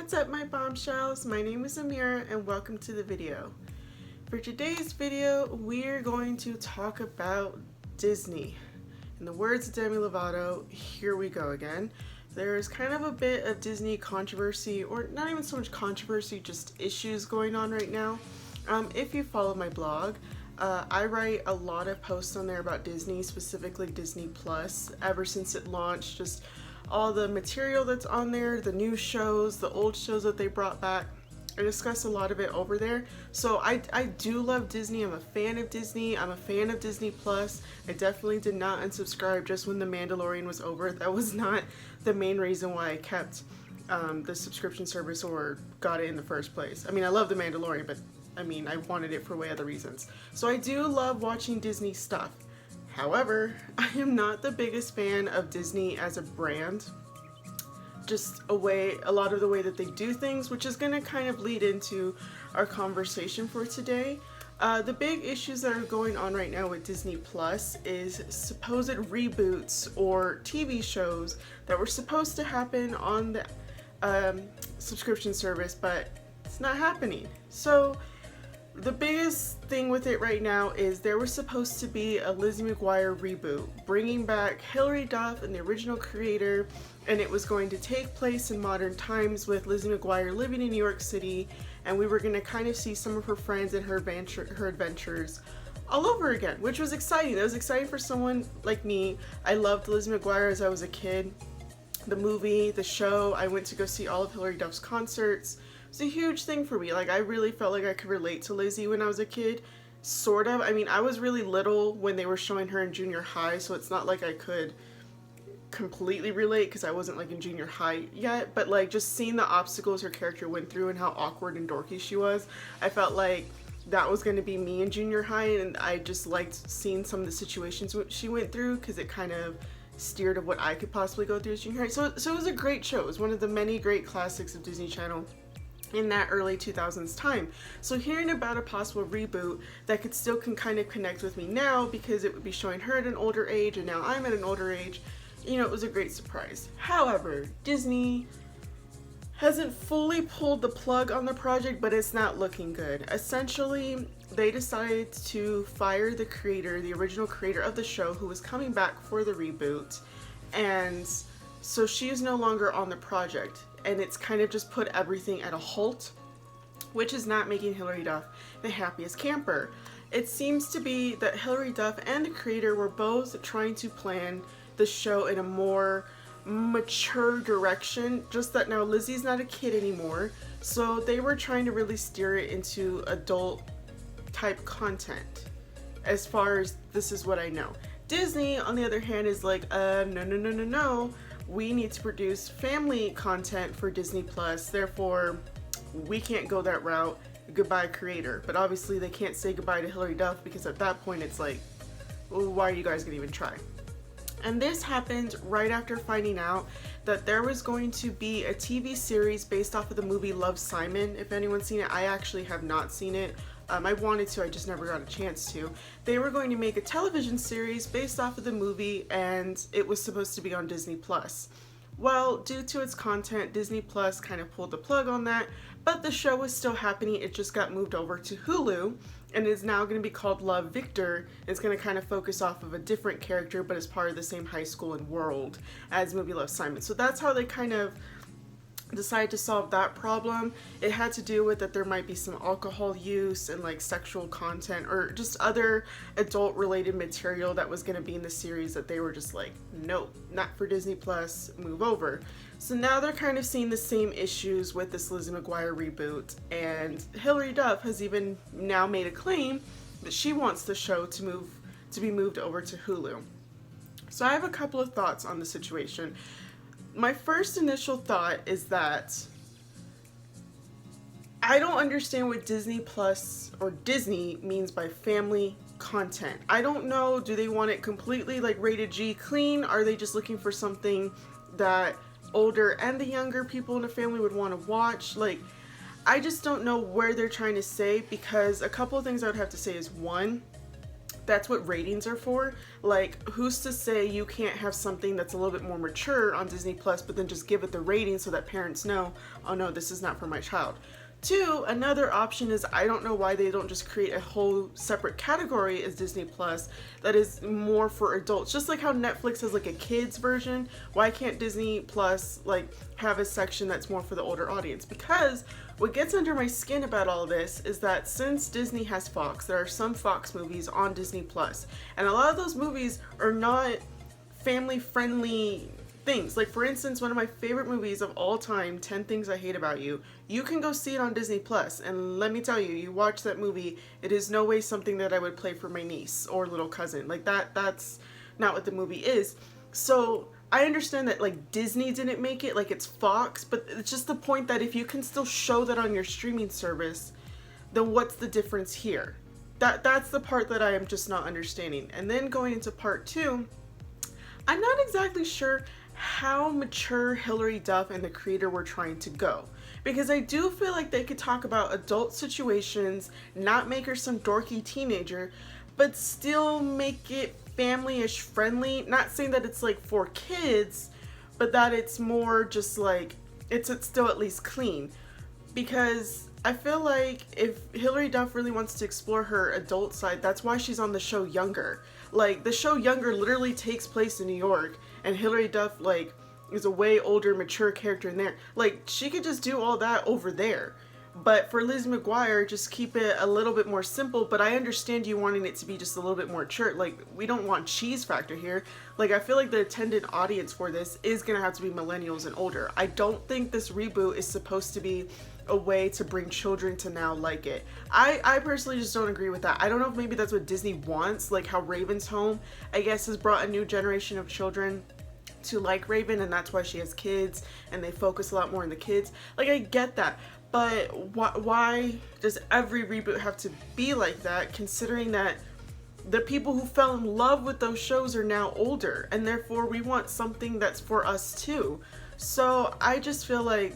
What's up, my bombshells? My name is Amira and welcome to the video. For today's video, we're going to talk about Disney. In the words of Demi Lovato, here we go again. There's kind of a bit of Disney controversy, or not even so much controversy, just issues going on right now. If you follow my blog, I write a lot of posts on there about Disney, specifically Disney Plus, ever since it launched. Just all the material that's on there, the new shows, the old shows that they brought back. I discuss a lot of it over there. So I do love Disney. I'm a fan of Disney. I'm a fan of Disney Plus. I definitely did not unsubscribe just when The Mandalorian was over. That was not the main reason why I kept the subscription service or got it in the first place. I mean, I love The Mandalorian, but I mean, I wanted it for way other reasons. So I do love watching Disney stuff. However, I am not the biggest fan of Disney as a brand. Just a lot of the way that they do things, which is going to kind of lead into our conversation for today. The big issues that are going on right now with Disney Plus is supposed reboots or TV shows that were supposed to happen on the subscription service, but it's not happening. So the biggest thing with it right now is there was supposed to be a Lizzie McGuire reboot, bringing back Hilary Duff and the original creator, and it was going to take place in modern times with Lizzie McGuire living in New York City, and we were going to kind of see some of her friends and her adventures all over again, which was exciting. That was exciting for someone like me. I loved Lizzie McGuire as I was a kid. The movie, the show, I went to go see all of Hilary Duff's concerts. It's a huge thing for me. Like, I really felt like I could relate to Lizzie when I was a kid, sort of. I mean, I was really little when they were showing her in junior high, so it's not like I could completely relate because I wasn't like in junior high yet, but like just seeing the obstacles her character went through and how awkward and dorky she was, I felt like that was going to be me in junior high, and I just liked seeing some of the situations she went through because it kind of steered of what I could possibly go through as junior high. So it was a great show. It was one of the many great classics of Disney Channel in that early 2000s time. So hearing about a possible reboot that can kind of connect with me now, because it would be showing her at an older age and now I'm at an older age, you know, it was a great surprise. However, Disney hasn't fully pulled the plug on the project, but it's not looking good. Essentially, they decided to fire the creator, the original creator of the show, who was coming back for the reboot, and so she is no longer on the project. And it's kind of just put everything at a halt, which is not making Hilary Duff the happiest camper. It seems to be that Hilary Duff and the creator were both trying to plan the show in a more mature direction, just that now Lizzie's not a kid anymore, so they were trying to really steer it into adult type content, as far as this is what I know. Disney, on the other hand, is like, no. We need to produce family content for Disney Plus, therefore we can't go that route. Goodbye, creator. But obviously they can't say goodbye to Hilary Duff, because at that point it's like, well, why are you guys gonna even try? And this happened right after finding out that there was going to be a TV series based off of the movie Love, Simon. If anyone's seen it, I actually have not seen it. I wanted to, I just never got a chance to. They were going to make a television series based off of the movie, and it was supposed to be on Disney Plus. Well, due to its content, Disney Plus kind of pulled the plug on that, but the show was still happening. It just got moved over to Hulu, and is now going to be called Love, Victor. It's going to kind of focus off of a different character, but as part of the same high school and world as movie Love, Simon. So that's how they kind of decided to solve that problem. It had to do with that there might be some alcohol use and like sexual content or just other adult related material that was going to be in the series that they were just like, nope, not for Disney Plus, move over. So now they're kind of seeing the same issues with this Lizzie McGuire reboot, and Hilary Duff has even now made a claim that she wants the show to be moved over to Hulu. So I have a couple of thoughts on the situation. My first initial thought is that I don't understand what Disney Plus or Disney means by family content. I don't know, do they want it completely like rated G clean? Are they just looking for something that older and the younger people in the family would want to watch? Like, I just don't know where they're trying to say, because a couple of things I would have to say is, one, That's what ratings are for. Like, who's to say you can't have something that's a little bit more mature on Disney Plus, but then just give it the rating so that parents know, oh no, this is not for my child. Two, another option is, I don't know why they don't just create a whole separate category as Disney Plus that is more for adults. Just like how Netflix has like a kids version, why can't Disney Plus like have a section that's more for the older audience? Because what gets under my skin about all of this is that since Disney has Fox, there are some Fox movies on Disney Plus, and a lot of those movies are not family friendly things. Like, for instance, one of my favorite movies of all time, 10 Things I Hate About You, you can go see it on Disney Plus, and let me tell you, you watch that movie, it is no way something that I would play for my niece or little cousin. Like, that's not what the movie is. So I understand that like Disney didn't make it, like it's Fox, but it's just the point that if you can still show that on your streaming service, then what's the difference here? That's the part that I am just not understanding. And then going into part two, I'm not exactly sure how mature Hilary Duff and the creator were trying to go, because I do feel like they could talk about adult situations, not make her some dorky teenager, but still make it family-ish friendly. Not saying that it's like for kids, but that it's more just like it's still at least clean. Because I feel like if Hilary Duff really wants to explore her adult side, that's why she's on the show Younger. Like, the show Younger literally takes place in New York, and Hilary Duff like is a way older, mature character in there. Like, she could just do all that over there. But for Lizzie McGuire, just keep it a little bit more simple. But I understand you wanting it to be just a little bit more mature. Like, we don't want cheese factor here. Like, I feel like the intended audience for this is gonna have to be millennials and older. I don't think this reboot is supposed to be a way to bring children to now like it. I personally just don't agree with that. I don't know if maybe that's what Disney wants, like how Raven's Home, I guess, has brought a new generation of children to like Raven, and that's why she has kids and they focus a lot more on the kids. Like, I get that, but why does every reboot have to be like that, considering that the people who fell in love with those shows are now older, and therefore we want something that's for us too. So I just feel like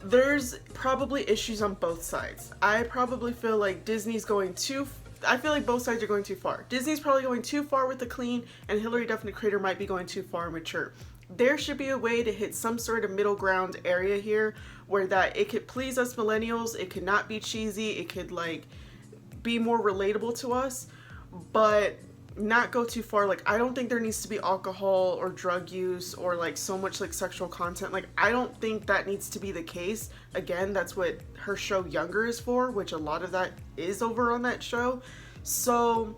there's probably issues on both sides. I probably feel like Disney's going I feel like both sides are going too far. Disney's probably going too far with the clean, and Hilary Duff, the creator, might be going too far mature. There should be a way to hit some sort of middle ground area here where that it could please us millennials, it could not be cheesy, it could like be more relatable to us, but not go too far. Like, I don't think there needs to be alcohol or drug use or like so much like sexual content. Like, I don't think that needs to be the case. Again, that's what her show Younger is for, which a lot of that is over on that show. So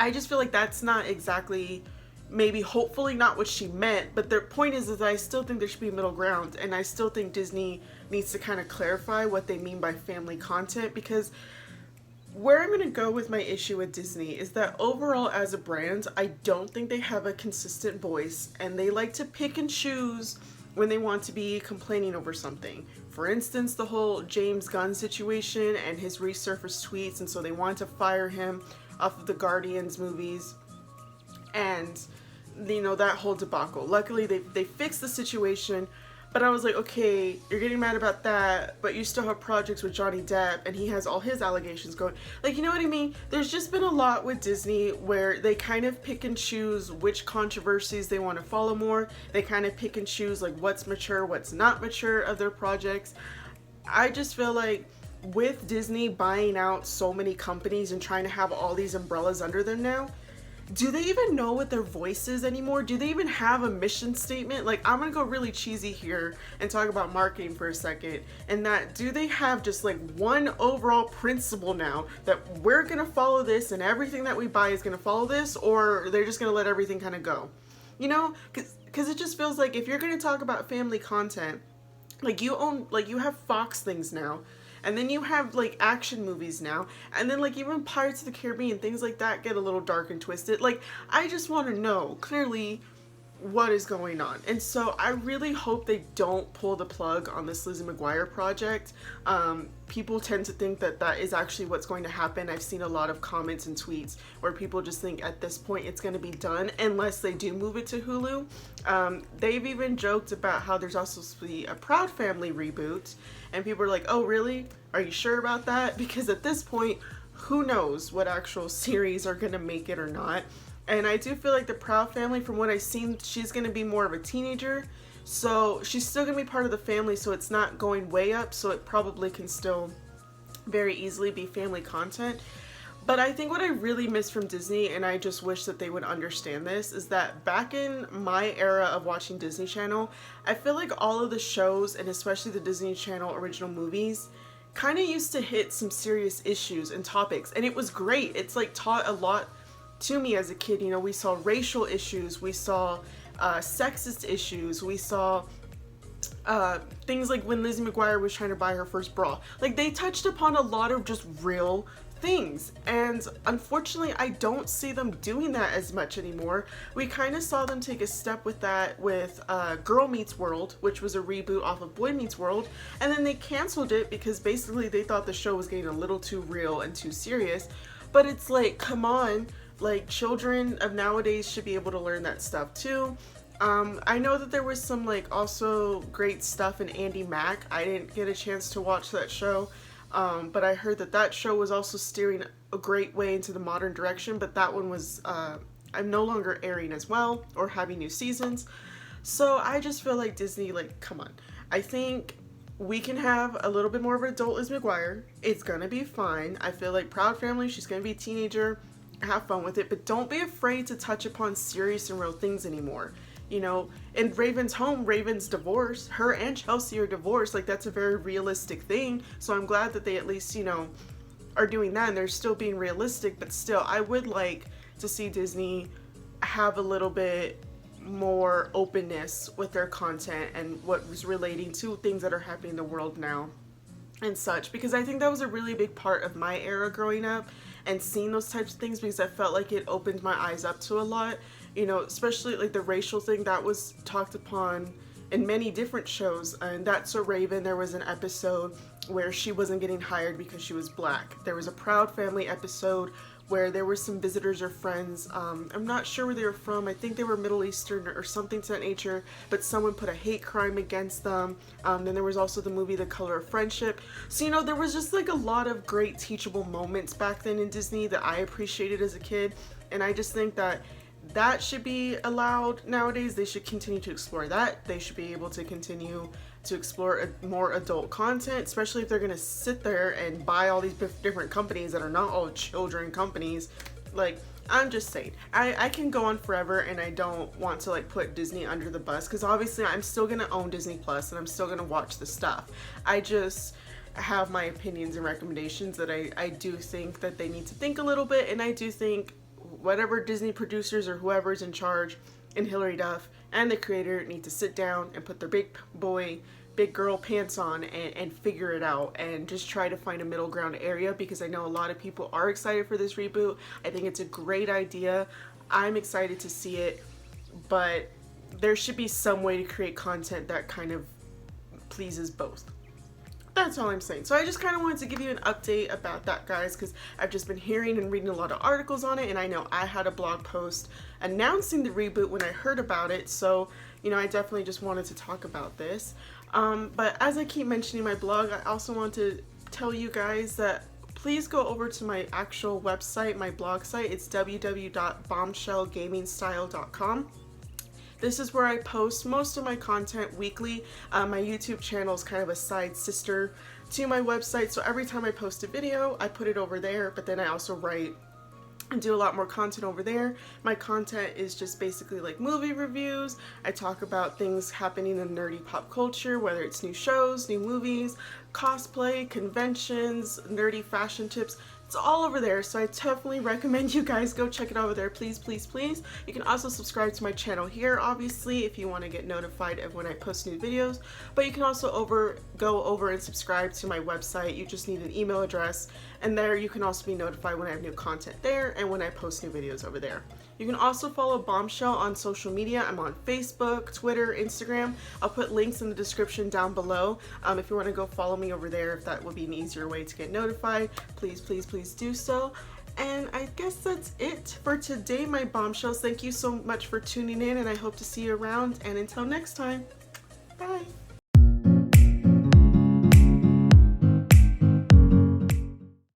I just feel like that's not exactly, maybe hopefully not what she meant, but the point is that I still think there should be middle ground, and I still think Disney needs to kind of clarify what they mean by family content, because where I'm going to go with my issue with Disney is that overall as a brand, I don't think they have a consistent voice, and they like to pick and choose when they want to be complaining over something. For instance, the whole James Gunn situation and his resurfaced tweets, and so they wanted to fire him off of the Guardians movies, and you know, that whole debacle. Luckily they fixed the situation, but I was like, okay, you're getting mad about that, but you still have projects with Johnny Depp and he has all his allegations going. Like, you know what I mean? There's just been a lot with Disney where they kind of pick and choose which controversies they want to follow more. They kind of pick and choose like what's mature, what's not mature of their projects. I just feel like with Disney buying out so many companies and trying to have all these umbrellas under them now, do they even know what their voice is anymore? Do they even have a mission statement? Like, I'm gonna go really cheesy here and talk about marketing for a second, and that do they have just like one overall principle now that we're gonna follow this and everything that we buy is gonna follow this, or they're just gonna let everything kind of go? You know, because it just feels like if you're gonna talk about family content, like you have Fox things now, and then you have like action movies now, and then like even Pirates of the Caribbean, things like that get a little dark and twisted. Like, I just want to know clearly what is going on. And so I really hope they don't pull the plug on this Lizzie McGuire project. People tend to think that that is actually what's going to happen. I've seen a lot of comments and tweets where people just think at this point it's going to be done unless they do move it to Hulu. They've even joked about how there's also supposed to be a Proud Family reboot, and people are like, oh really? Are you sure about that? Because at this point, who knows what actual series are gonna make it or not. And I do feel like the Proud family, from what I've seen, she's gonna be more of a teenager. So she's still gonna be part of the family, so it's not going way up, so it probably can still very easily be family content. But I think what I really miss from Disney, and I just wish that they would understand this, is that back in my era of watching Disney Channel, I feel like all of the shows, and especially the Disney Channel original movies, kind of used to hit some serious issues and topics, and it was great. It's like taught a lot to me as a kid. You know, we saw racial issues, we saw sexist issues, we saw things like when Lizzie McGuire was trying to buy her first bra. Like, they touched upon a lot of just real things, and unfortunately I don't see them doing that as much anymore. We kind of saw them take a step with that with Girl Meets World, which was a reboot off of Boy Meets World, and then they canceled it because basically they thought the show was getting a little too real and too serious. But it's like, come on, like, children of nowadays should be able to learn that stuff too. I know that there was some like also great stuff in Andy Mack. I didn't get a chance to watch that show. But I heard that that show was also steering a great way into the modern direction, but that one was I'm no longer airing as well or having new seasons. So I just feel like Disney, like, come on. I think we can have a little bit more of an adult Liz McGuire. It's gonna be fine. I feel like Proud Family, she's gonna be a teenager. Have fun with it, but don't be afraid to touch upon serious and real things anymore. You know, in Raven's home, Raven's divorced. Her and Chelsea are divorced. Like, that's a very realistic thing. So I'm glad that they at least, you know, are doing that and they're still being realistic. But still, I would like to see Disney have a little bit more openness with their content and what was relating to things that are happening in the world now and such. Because I think that was a really big part of my era growing up and seeing those types of things, because I felt like it opened my eyes up to a lot. You know, especially like the racial thing that was talked upon in many different shows. And That's So Raven, there was an episode where she wasn't getting hired because she was black. There was a Proud Family episode where there were some visitors or friends. I'm not sure where they were from. I think they were Middle Eastern or something to that nature, but someone put a hate crime against them. Then there was also the movie The Color of Friendship. So, you know, there was just like a lot of great teachable moments back then in Disney that I appreciated as a kid. And I just think that that should be allowed nowadays. They should continue to explore that. They should be able to continue to explore more adult content, especially if they're gonna sit there and buy all these different companies that are not all children companies. Like, I'm just saying, I can go on forever, and I don't want to like put Disney under the bus, because obviously I'm still gonna own Disney Plus and I'm still gonna watch the stuff. I just have my opinions and recommendations that I do think that they need to think a little bit, and I do think whatever Disney producers or whoever's in charge and Hilary Duff and the creator need to sit down and put their big boy, big girl pants on and figure it out and just try to find a middle ground area, because I know a lot of people are excited for this reboot. I think it's a great idea. I'm excited to see it, but there should be some way to create content that kind of pleases both. That's all I'm saying. So I just kind of wanted to give you an update about that, guys, because I've just been hearing and reading a lot of articles on it, and I know I had a blog post announcing the reboot when I heard about it. So, you know, I definitely just wanted to talk about this. But as I keep mentioning my blog, I also want to tell you guys that please go over to my actual website, my blog site. It's www.bombshellgamingstyle.com. This is where I post most of my content weekly. My YouTube channel is kind of a side sister to my website, so every time I post a video, I put it over there, but then I also write and do a lot more content over there. My content is just basically like movie reviews. I talk about things happening in nerdy pop culture, whether it's new shows, new movies, cosplay, conventions, nerdy fashion tips. It's all over there, so I definitely recommend you guys go check it out over there, please, please, please. You can also subscribe to my channel here, obviously, if you want to get notified of when I post new videos, but you can also go over and subscribe to my website. You just need an email address, and there you can also be notified when I have new content there and when I post new videos over there. You can also follow Bombshell on social media. I'm on Facebook, Twitter, Instagram. I'll put links in the description down below. If you want to go follow me over there, if that would be an easier way to get notified, please, please, please do so. And I guess that's it for today, my bombshells. Thank you so much for tuning in, and I hope to see you around. And until next time, bye.